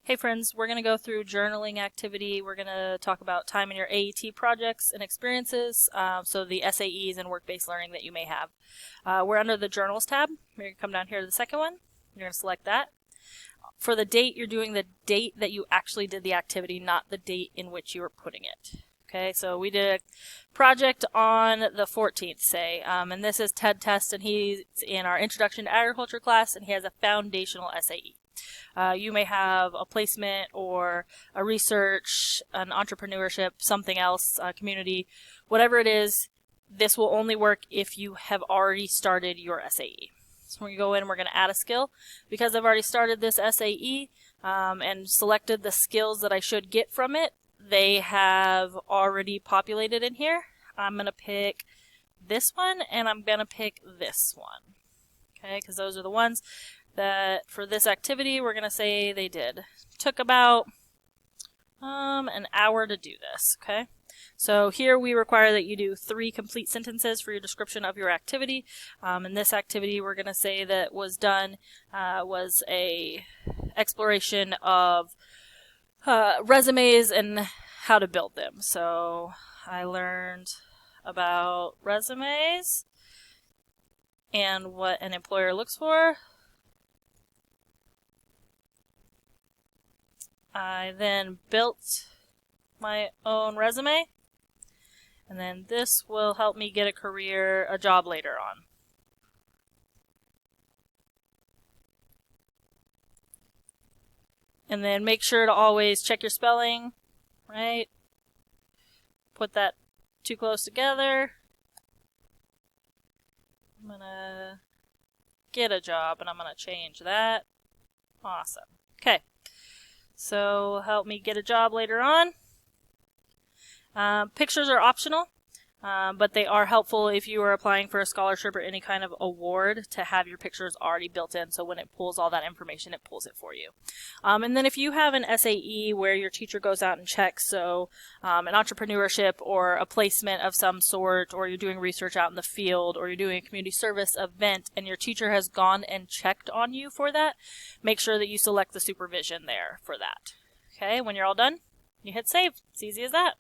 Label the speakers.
Speaker 1: Hey friends, we're going to go through journaling activity. We're going to talk about time in your AET projects and experiences, so the SAEs and work-based learning that you may have. We're under the Journals tab. You're going to come down here to the second one. You're going to select that. For the date, you're doing the date that you actually did the activity, not the date in which you were putting it. Okay, so we did a project on the 14th, say, and this is Ted Test, and he's in our Introduction to Agriculture class, and he has a foundational SAE. You may have a placement or a research, an entrepreneurship, something else, community, whatever it is. This will only work if you have already started your SAE. So we're going to go in and we're going to add a skill. Because I've already started this SAE and selected the skills that I should get from it, they have already populated in here. I'm going to pick this one and I'm going to pick this one. Okay, because those are the ones that for this activity we're going to say they did. Took about an hour to do this, okay? So here we require that you do 3 complete sentences for your description of your activity. In this activity we're going to say that was done was a exploration of resumes and how to build them. So I learned about resumes and what an employer looks for. I then built my own resume, and then this will help me get a job later on. And then make sure to always check your spelling, right? Put that too close together. I'm gonna get a job, and I'm gonna change that. Awesome. Okay. So help me get a job later on. Pictures are optional, but they are helpful if you are applying for a scholarship or any kind of award to have your pictures already built in, so when it pulls all that information, it pulls it for you. And then if you have an SAE where your teacher goes out and checks, so an entrepreneurship or a placement of some sort, or you're doing research out in the field, or you're doing a community service event, and your teacher has gone and checked on you for that, make sure that you select the supervision there for that. Okay, when you're all done, you hit save. It's easy as that.